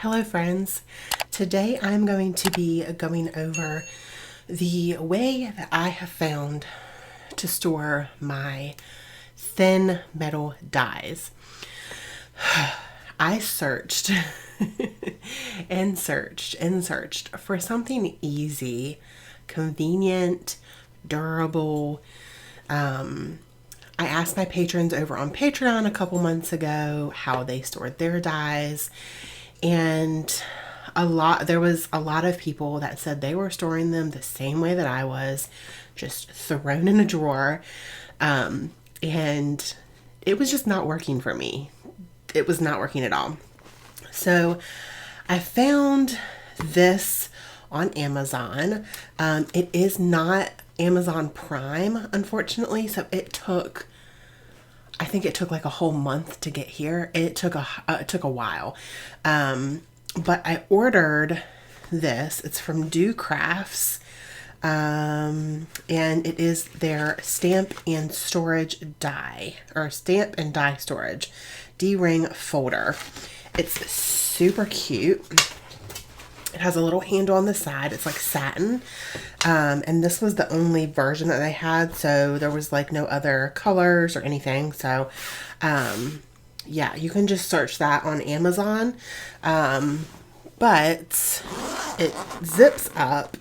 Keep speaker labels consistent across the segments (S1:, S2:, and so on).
S1: Hello friends. Today I'm going to be going over the way that I have found to store my thin metal dies. I searched and searched for something easy, convenient, durable. I asked my patrons over on Patreon a couple months ago how they stored their dies, and there was a lot of people that said they were storing them the same way that I was, just thrown in a drawer. And it was just not working for me. It was not working at all. So I found this on Amazon. It is not Amazon Prime, unfortunately. So I think it took like a whole month to get here. It took a while. But I ordered this. It's from Do Crafts. And it is their stamp and storage die, or stamp and die storage D-ring folder. It's super cute. It has a little handle on the side. It's like satin. And this was the only version that they had, so there was like no other colors or anything. So yeah, you can just search that on Amazon. But it zips up.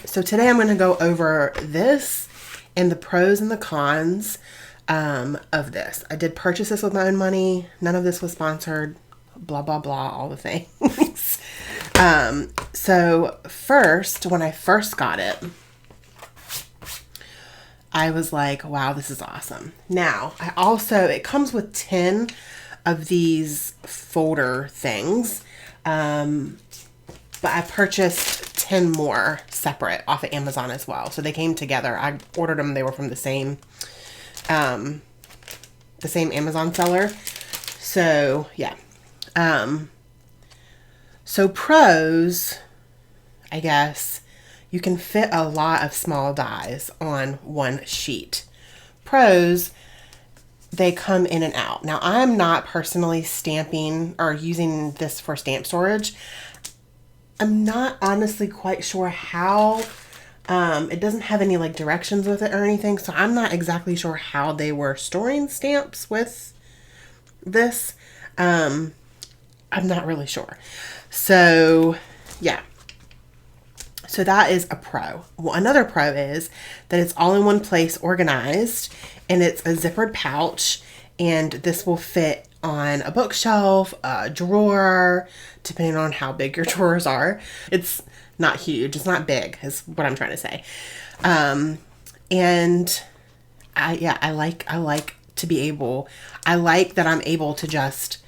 S1: So today I'm going to go over this and the pros and the cons of this. I did purchase this with my own money. None of this was sponsored. Blah, blah, blah, all the things. So first, when I first got it, I was like, wow, this is awesome. Now, it comes with 10 of these folder things. But I purchased 10 more separate off of Amazon as well. So they came together. I ordered them. They were from the same Amazon seller. So yeah. So pros, I guess, you can fit a lot of small dies on one sheet. Pros, they come in and out. Now, I'm not personally stamping or using this for stamp storage. I'm not honestly quite sure how. It doesn't have any like directions with it or anything, so I'm not exactly sure how they were storing stamps with this. I'm not really sure. So yeah. So that is a pro. Well, another pro is that it's all in one place, organized, and it's a zippered pouch, and this will fit on a bookshelf, a drawer, depending on how big your drawers are. It's not huge. It's not big, is what I'm trying to say. And I like that I'm able to just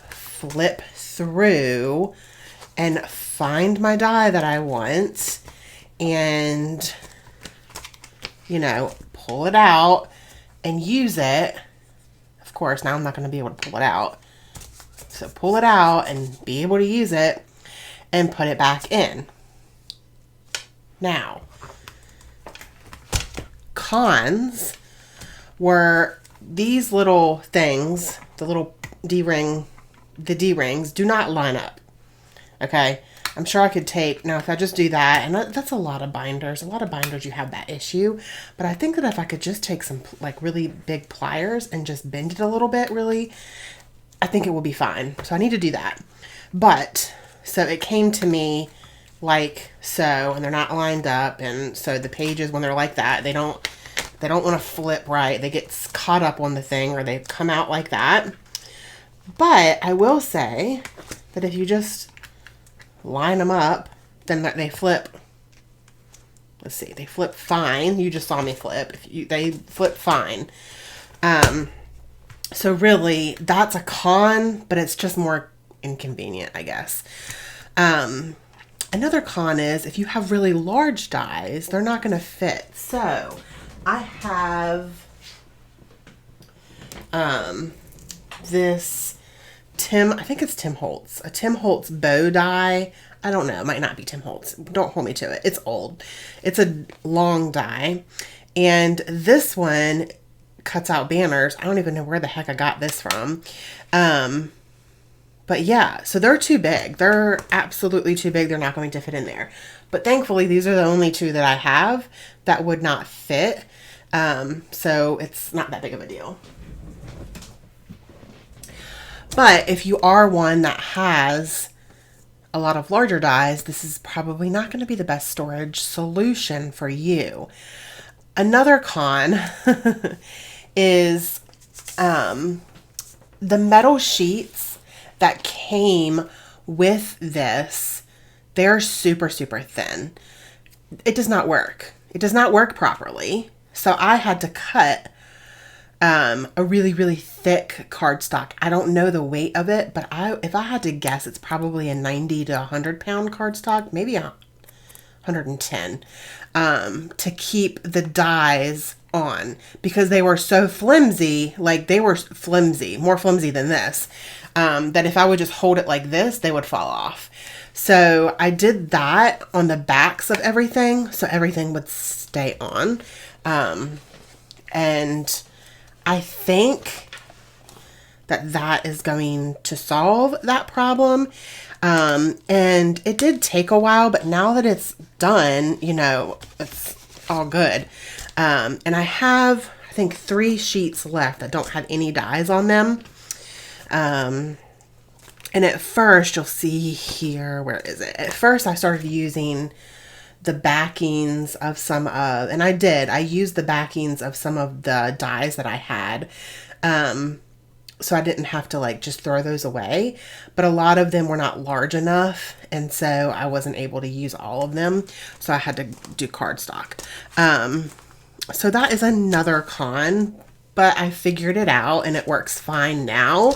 S1: flip through and find my die that I want and, pull it out and use it. Of course, now I'm not going to be able to pull it out. So pull it out and be able to use it and put it back in. Now, cons were these little things, the little the D-rings do not line up. Okay, I'm sure I could take, now if I just do that, and that's a lot of binders. You have that issue. But I think that if I could just take some like really big pliers and just bend it a little bit, really, I think it will be fine. So I need to do that. But, so it came to me like so, and they're not lined up. And so the pages, when they're like that, they don't want to flip right. They get caught up on the thing, or they come out like that. But I will say that if you just line them up, then they flip. Let's see, they flip fine. You just saw me flip. They flip fine. So really, that's a con, but it's just more inconvenient, I guess. Another con is if you have really large dies, they're not going to fit. So I have this I think it's Tim Holtz, a Tim Holtz bow die. I don't know. It might not be Tim Holtz. Don't hold me to it. It's old. It's a long die. And this one cuts out banners. I don't even know where the heck I got this from. But yeah, so they're too big. They're absolutely too big. They're not going to fit in there. But thankfully, these are the only two that I have that would not fit. So it's not that big of a deal. But if you are one that has a lot of larger dies, this is probably not going to be the best storage solution for you. Another con is the metal sheets that came with this. They're super, super thin. It does not work. It does not work properly. So I had to cut a really, really thick cardstock. I don't know the weight of it, but if I had to guess, it's probably a 90 to 100 pound cardstock, maybe 110, to keep the dies on, because they were so flimsy. Like, they were flimsy, more flimsy than this, that if I would just hold it like this, they would fall off. So I did that on the backs of everything, so everything would stay on. And I think that is going to solve that problem. And it did take a while, but now that it's done, you know, it's all good. And I have, I think, 3 sheets left that don't have any dies on them. And at first, you'll see here, where is it? At first, I started using the backings of some of, and I used the backings of some of the dies that I had. So I didn't have to like just throw those away, but a lot of them were not large enough. And so I wasn't able to use all of them. So I had to do cardstock. So that is another con, but I figured it out and it works fine now.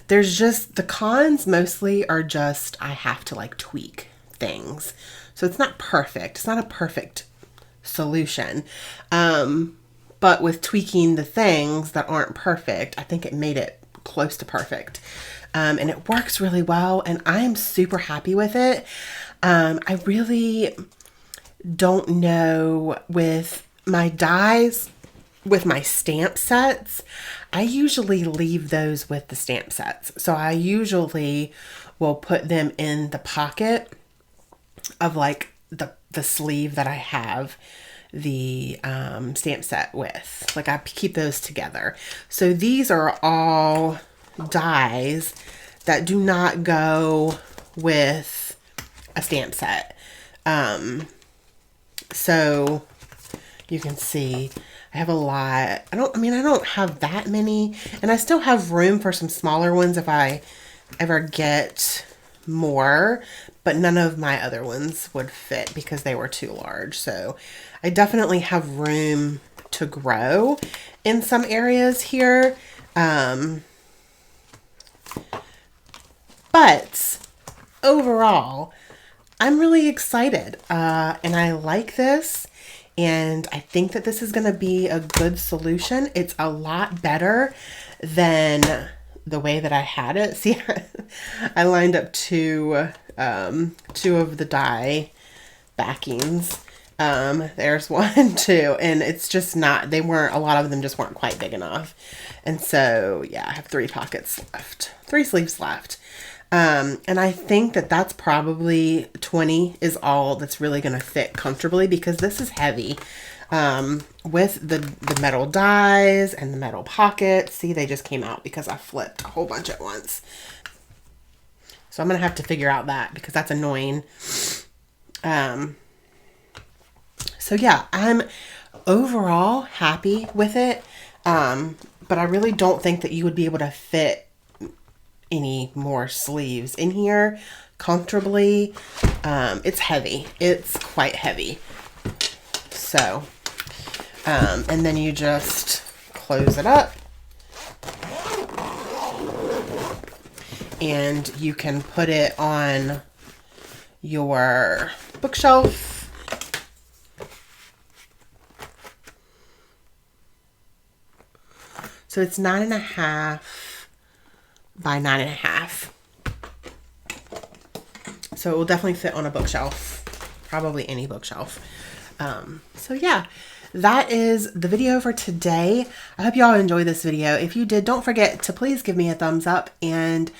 S1: There's just, the cons mostly are just, I have to like tweak things. So it's not perfect. It's not a perfect solution. But with tweaking the things that aren't perfect, I think it made it close to perfect. And it works really well, and I'm super happy with it. I really don't know with my dies, with my stamp sets, I usually leave those with the stamp sets. So I usually will put them in the pocket of like the sleeve that I have the stamp set with. Like, I keep those together. So these are all dies that do not go with a stamp set. So you can see I have a lot. I don't have that many, and I still have room for some smaller ones if I ever get more, but none of my other ones would fit because they were too large. So I definitely have room to grow in some areas here. But overall, I'm really excited, and I like this. And I think that this is going to be a good solution. It's a lot better than the way that I had it. See, I lined up two of the die backings. There's 1, 2, and it's just not, a lot of them just weren't quite big enough. And so, yeah, I have 3 pockets left, 3 sleeves left. And I think that that's probably 20 is all that's really going to fit comfortably, because this is heavy, with the metal dies and the metal pockets. See, they just came out because I flipped a whole bunch at once. So I'm going to have to figure out that, because that's annoying. So yeah, I'm overall happy with it. But I really don't think that you would be able to fit any more sleeves in here comfortably. It's heavy. It's quite heavy. So, and then you just close it up, and you can put it on your bookshelf. So it's 9.5 by 9.5. So it will definitely fit on a bookshelf, probably any bookshelf. So yeah, that is the video for today. I hope you all enjoyed this video. If you did, don't forget to please give me a thumbs up, and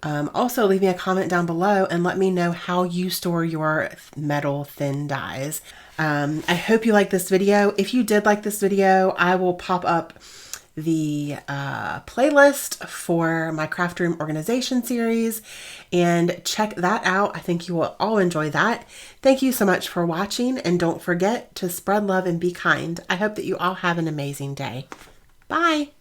S1: Also, leave me a comment down below and let me know how you store your metal thin dies. I hope you like this video. If you did like this video, I will pop up the playlist for my craft room organization series and check that out. I think you will all enjoy that. Thank you so much for watching, and don't forget to spread love and be kind. I hope that you all have an amazing day. Bye.